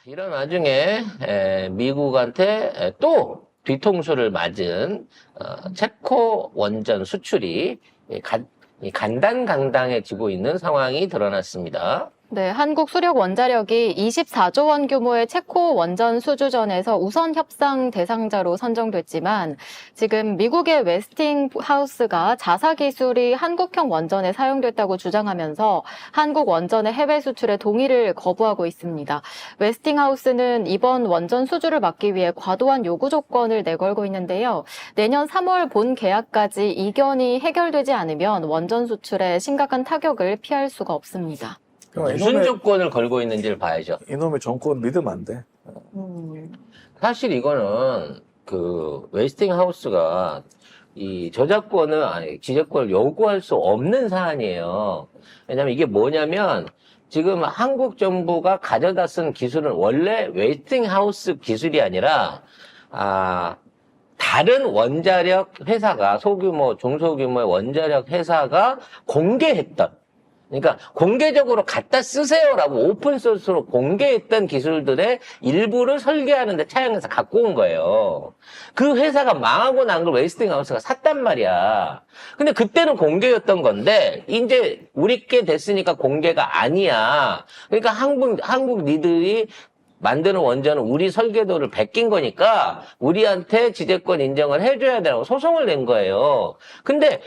이런 와중에 미국한테 또 뒤통수를 맞은 체코 원전 수출이 간당간당해지고 있는 상황이 드러났습니다. 네, 한국 수력 원자력이 24조 원 규모의 체코 원전 수주전에서 우선 협상 대상자로 선정됐지만 지금 미국의 웨스팅하우스가 자사 기술이 한국형 원전에 사용됐다고 주장하면서 한국 원전의 해외 수출에 동의를 거부하고 있습니다. 웨스팅하우스는 이번 원전 수주를 막기 위해 과도한 요구 조건을 내걸고 있는데요. 내년 3월 본 계약까지 이견이 해결되지 않으면 원전 수출에 심각한 타격을 피할 수가 없습니다. 무슨 조건을 걸고 있는지를 봐야죠. 이놈의 정권 믿으면 안 돼. 사실 이거는 그 웨스팅하우스가 이 저작권을 아니 지적권을 요구할 수 없는 사안이에요. 왜냐면 이게 뭐냐면 지금 한국 정부가 가져다 쓴 기술은 원래 웨스팅하우스 기술이 아니라 다른 원자력 회사가 소규모 중소규모의 원자력 회사가 공개했던, 그러니까 공개적으로 갖다 쓰세요라고 오픈소스로 공개했던 기술들의 일부를 설계하는데 차용해서 갖고 온 거예요. 그 회사가 망하고 난 걸 웨스팅하우스가 샀단 말이야. 근데 그때는 공개였던 건데 이제 우리께 됐으니까 공개가 아니야. 그러니까 한국 니들이 만드는 원전은 우리 설계도를 베낀 거니까 우리한테 지재권 인정을 해줘야 되라고 소송을 낸 거예요. 근데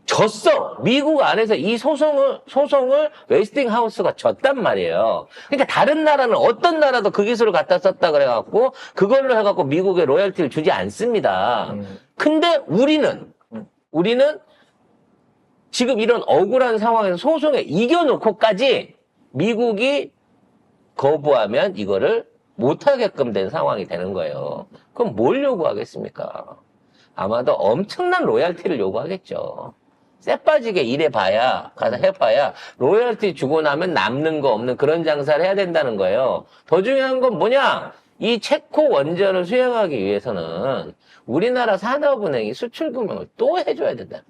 졌어. 미국 안에서 이 소송을 웨스팅하우스가 졌단 말이에요. 그러니까 다른 나라는 어떤 나라도 그 기술을 갖다 썼다 그래갖고 그걸로 해갖고 미국에 로열티를 주지 않습니다. 근데 우리는 지금 이런 억울한 상황에서 소송에 이겨놓고까지 미국이 거부하면 이거를 못하게끔 된 상황이 되는 거예요. 그럼 뭘 요구하겠습니까? 아마도 엄청난 로열티를 요구하겠죠. 쎄빠지게 일해봐야, 가서 해봐야, 로열티 주고 나면 남는 거 없는 그런 장사를 해야 된다는 거예요. 더 중요한 건 뭐냐? 이 체코 원전을 수행하기 위해서는 우리나라 산업은행이 수출금융을 또 해줘야 된다는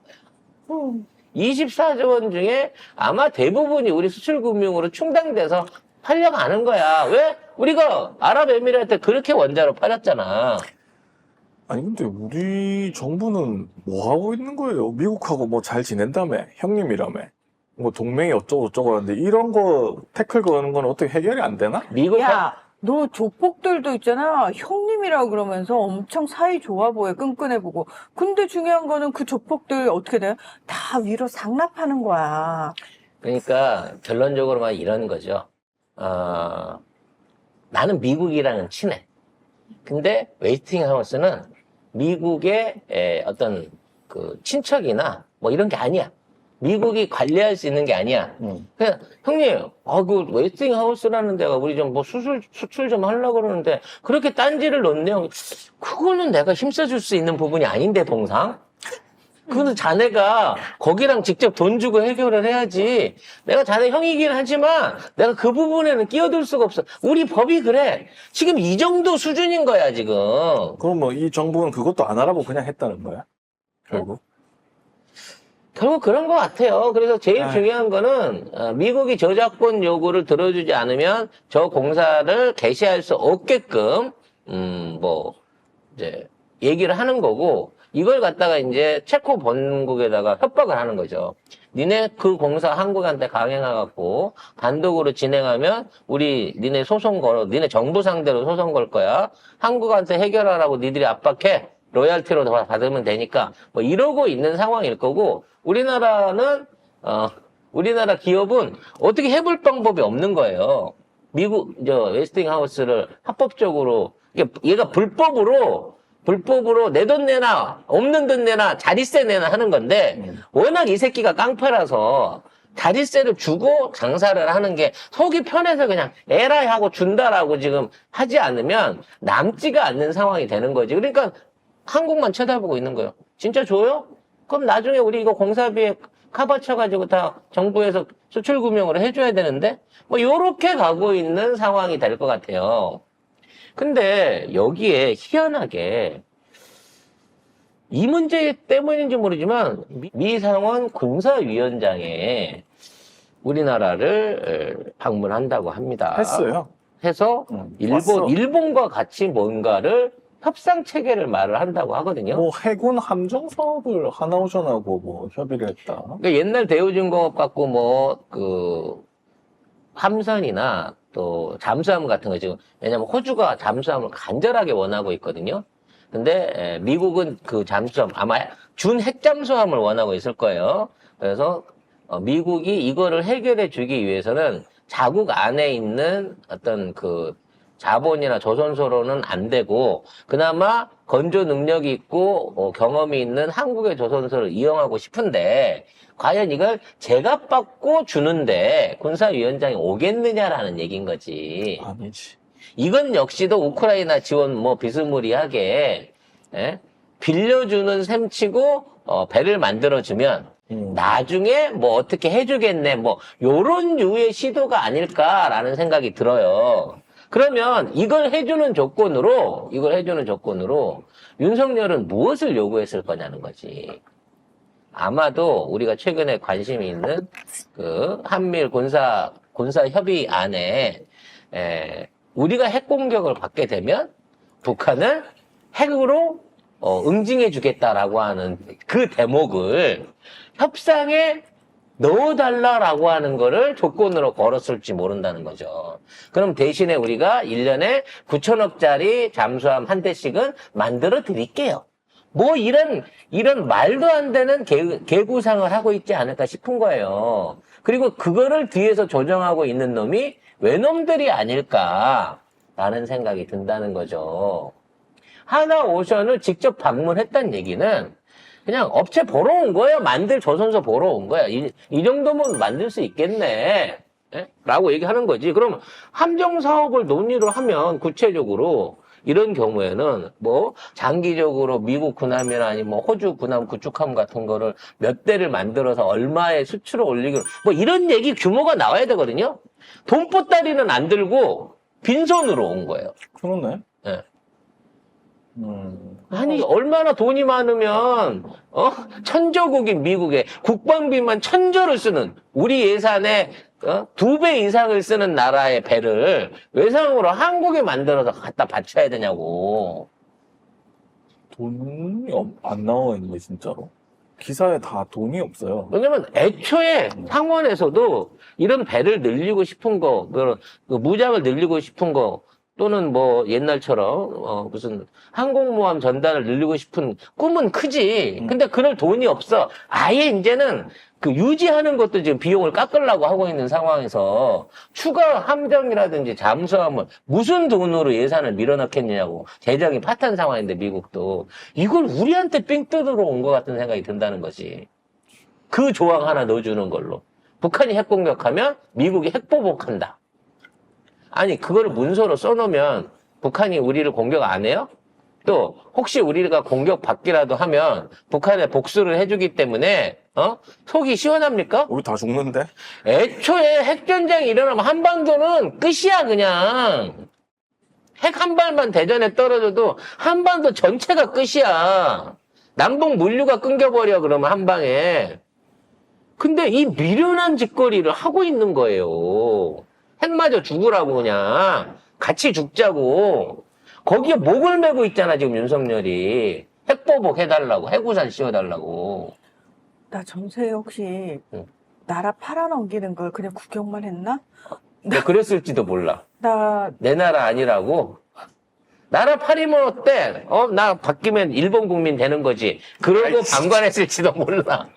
거예요. 24조 원 중에 아마 대부분이 우리 수출금융으로 충당돼서 팔려가는 거야. 왜? 우리가 아랍에미레이트에 그렇게 원자로 팔았잖아. 아니 근데 우리 정부는 뭐 하고 있는 거예요? 미국하고 뭐 잘 지낸다며, 형님이라며, 뭐 동맹이 어쩌고 저쩌고 하는데 이런 거 태클 거는 건 어떻게 해결이 안 되나? 야, 너 조폭들도 있잖아. 형님이라고 그러면서 엄청 사이 좋아 보여, 끈끈해 보고. 근데 중요한 거는 그 조폭들 어떻게 돼요? 다 위로 상납하는 거야. 그러니까 결론적으로만 이런 거죠. 나는 미국이랑은 친해. 근데 웨스팅하우스는 미국의 어떤 그 친척이나 뭐 이런 게 아니야. 미국이 관리할 수 있는 게 아니야. 그냥 형님, 그 웨스팅하우스라는 데가 우리 좀 뭐 수출 좀 하려고 그러는데 그렇게 딴지를 넣네요. 그거는 내가 힘써줄 수 있는 부분이 아닌데 동상. 그거는 자네가 거기랑 직접 돈 주고 해결을 해야지. 내가 자네 형이긴 하지만 내가 그 부분에는 끼어들 수가 없어. 우리 법이 그래. 지금 이 정도 수준인 거야, 지금. 그럼 뭐 이 정부는 그것도 안 알아보고 그냥 했다는 거야? 결국? 결국 그런 것 같아요. 그래서 제일 중요한 거는 미국이 저작권 요구를 들어주지 않으면 저 공사를 개시할 수 없게끔 이제 얘기를 하는 거고, 이걸 갖다가 이제 체코 본국에다가 협박을 하는 거죠. 니네 그 공사 한국한테 강행해갖고 단독으로 진행하면 니네 소송 걸어, 니네 정부 상대로 소송 걸 거야. 한국한테 해결하라고 니들이 압박해. 로열티로 받으면 되니까. 뭐 이러고 있는 상황일 거고, 우리나라 기업은 어떻게 해볼 방법이 없는 거예요. 웨스팅하우스를 합법적으로, 얘가 불법으로 내 돈 내놔, 없는 돈 내놔, 자릿세 내놔 하는 건데, 워낙 이 새끼가 깡패라서 자릿세를 주고 장사를 하는 게 속이 편해서 그냥 에라이 하고 준다라고 지금 하지 않으면 남지가 않는 상황이 되는 거지. 그러니까 한국만 쳐다보고 있는 거예요. 진짜 줘요? 그럼 나중에 우리 이거 공사비에 카바 쳐가지고 다 정부에서 수출금융으로 해줘야 되는데, 뭐 요렇게 가고 있는 상황이 될 것 같아요. 근데 여기에 희한하게 이 문제 때문인지 모르지만 미상원 군사위원장에 우리나라를 방문한다고 합니다. 했어요. 해서 왔어. 일본과 같이 뭔가를 협상 체계를 말을 한다고 하거든요. 뭐 해군 함정 사업을 하나오션하고 뭐 협의를 했다. 그러니까 옛날 대우중공업 갖고 뭐 그 함선이나 또 잠수함 같은 거 지금 왜냐면 호주가 잠수함을 간절하게 원하고 있거든요. 근데 미국은 그 잠수함 아마 준 핵잠수함을 원하고 있을 거예요. 그래서 미국이 이거를 해결해 주기 위해서는 자국 안에 있는 어떤 그 자본이나 조선소로는 안 되고 그나마 건조 능력이 있고 경험이 있는 한국의 조선소를 이용하고 싶은데 과연 이걸 제값받고 주는데 군사위원장이 오겠느냐라는 얘기인 거지. 아니지. 이건 역시도 우크라이나 지원 뭐 비스무리하게 빌려주는 셈치고 배를 만들어주면 나중에 뭐 어떻게 해주겠네 뭐 요런 유의 시도가 아닐까라는 생각이 들어요. 그러면 이걸 해주는 조건으로 윤석열은 무엇을 요구했을 거냐는 거지. 아마도 우리가 최근에 관심이 있는 그 한미일 군사 협의안에 우리가 핵 공격을 받게 되면 북한을 핵으로 응징해 주겠다라고 하는 그 대목을 협상에 넣어달라라고 하는 거를 조건으로 걸었을지 모른다는 거죠. 그럼 대신에 우리가 1년에 9천억짜리 잠수함 한 대씩은 만들어 드릴게요. 뭐 이런 말도 안 되는 개구상을 하고 있지 않을까 싶은 거예요. 그리고 그거를 뒤에서 조정하고 있는 놈이 외놈들이 아닐까라는 생각이 든다는 거죠. 하나오션을 직접 방문했다는 얘기는 그냥 업체 보러 온 거예요. 만들 조선소 보러 온 거야. 이 정도면 만들 수 있겠네. 라고 얘기하는 거지. 그럼 함정 사업을 논의를 하면 구체적으로 이런 경우에는 뭐 장기적으로 미국 군함이나 아니면 뭐 호주 군함 구축함 같은 거를 몇 대를 만들어서 얼마의 수출을 올리기로 뭐 이런 얘기 규모가 나와야 되거든요. 돈보따리는 안 들고 빈손으로 온 거예요. 그러네. 예. 아니 얼마나 돈이 많으면 천조국인 미국에 국방비만 1,000조를 쓰는 우리 예산의 2배 이상을 쓰는 나라의 배를 외상으로 한국에 만들어서 갖다 바쳐야 되냐고. 돈이 안 나와 있네, 진짜로. 기사에 다 돈이 없어요. 왜냐면 애초에 상원에서도 이런 배를 늘리고 싶은 거, 그 무장을 늘리고 싶은 거, 또는 뭐 옛날처럼 무슨 항공모함 전단을 늘리고 싶은 꿈은 크지. 근데 그럴 돈이 없어. 아예 이제는 그 유지하는 것도 지금 비용을 깎으려고 하고 있는 상황에서 추가 함정이라든지 잠수함을 무슨 돈으로 예산을 밀어넣겠냐고. 재정이 파탄 상황인데 미국도 이걸 우리한테 삥 뜯으러 온 것 같은 생각이 든다는 거지. 그 조항 하나 넣어주는 걸로. 북한이 핵공격하면 미국이 핵보복한다. 아니 그거를 문서로 써놓으면 북한이 우리를 공격 안 해요? 또 혹시 우리가 공격받기라도 하면 북한에 복수를 해주기 때문에 속이 시원합니까? 우리 다 죽는데? 애초에 핵전쟁이 일어나면 한반도는 끝이야 그냥. 핵 한 발만 대전에 떨어져도 한반도 전체가 끝이야. 남북 물류가 끊겨버려 그러면 한 방에. 근데 이 미련한 짓거리를 하고 있는 거예요. 핵마저 죽으라고 그냥 같이 죽자고. 거기에 목을 메고 있잖아 지금 윤석열이. 핵보복 해달라고 핵우산 씌워달라고. 나 전세 혹시 응. 나라 팔아넘기는 걸 그냥 구경만 했나? 뭐 그랬을지도 몰라. 나 내 나라 아니라고. 나라 팔이면 어때? 나 바뀌면 일본 국민 되는 거지. 그러고 방관했을지도 몰라.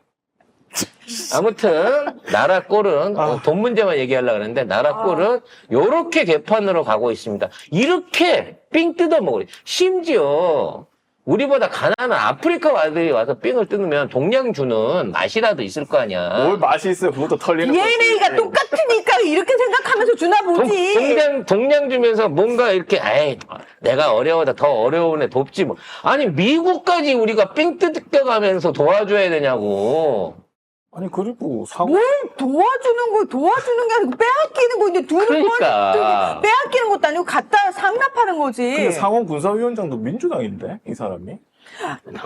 아무튼 나라 꼴은 돈 문제만 얘기하려고 그랬는데 나라 꼴은 요렇게 개판으로 가고 있습니다. 이렇게 삥 뜯어먹으래. 심지어 우리보다 가난한 아프리카 아들이 와서 삥을 뜯으면 동양주는 맛이라도 있을 거 아니야. 뭘 맛이 있어요? 그것도 털리는 DNA가 거지. 똑같으니까 이렇게 생각하면서 주나 보지. 동양 주면서 뭔가 이렇게 내가 어려워다 더 어려운 애 돕지 뭐. 아니 미국까지 우리가 삥 뜯겨가면서 도와줘야 되냐고. 아니 그리고 상호 뭘 도와주는 게 아니고 빼앗기는 거. 근데 둘은 그러니까. 빼앗기는 것도 아니고 갖다 상납하는 거지. 근데 상원 군사위원장도 민주당인데 이 사람이?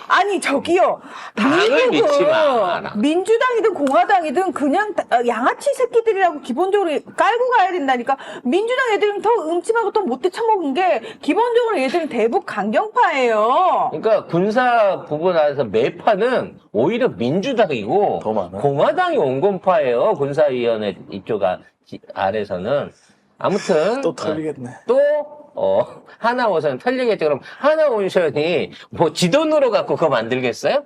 아니 저기요. 당을 미국은 믿지 마. 민주당이든 공화당이든 그냥 양아치 새끼들이라고 기본적으로 깔고 가야 된다니까. 민주당 애들은 더 음침하고 더 못돼 처먹은 게 기본적으로 얘들은 대북 강경파예요. 그러니까 군사 부분 안에서 매파는 오히려 민주당이고 더 많아. 공화당이 온건파예요. 군사위원회 이쪽 아래서는. 아무튼 또 털리겠네. 또 하나오션 털리겠죠. 그럼 하나오션이 뭐 지돈으로 갖고 그거 만들겠어요?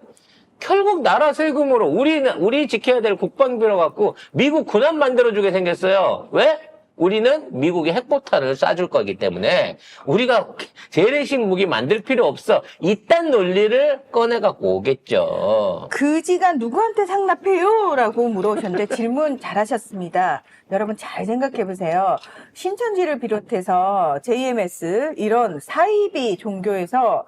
결국 나라 세금으로 우리 지켜야 될 국방비로 갖고 미국 군함 만들어주게 생겼어요. 왜? 우리는 미국의 핵포탄을 쏴줄 거기 때문에 우리가 재래식 무기 만들 필요 없어. 이딴 논리를 꺼내갖고 오겠죠. 그지가 누구한테 상납해요? 라고 물어보셨는데 질문 잘하셨습니다. 여러분 잘 생각해 보세요. 신천지를 비롯해서 JMS 이런 사이비 종교에서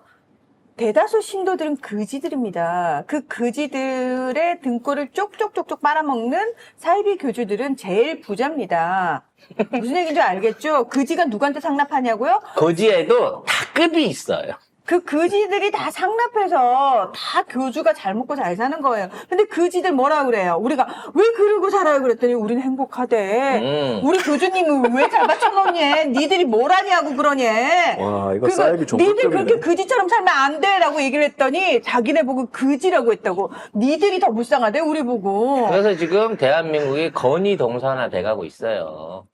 대다수 신도들은 그지들입니다. 그 그지들의 등골을 쪽쪽쪽쪽 빨아먹는 사이비 교주들은 제일 부자입니다. 무슨 얘기인지 알겠죠? 그지가 누구한테 상납하냐고요? 거지에도 다 급이 있어요. 그 그지들이 다 상납해서 다 교주가 잘 먹고 잘 사는 거예요. 근데 그지들 뭐라 그래요? 우리가 왜 그러고 살아요? 그랬더니 우리는 행복하대. 우리 교주님은 왜 잘 받쳐놓니? 니들이 뭘 하냐고 그러니? 와, 이거 사이비 니들 그렇게 종교적이네. 그지처럼 살면 안 돼! 라고 얘기를 했더니 자기네 보고 그지라고 했다고. 니들이 더 불쌍하대, 우리 보고. 그래서 지금 대한민국이 건이 동산화 돼가고 있어요.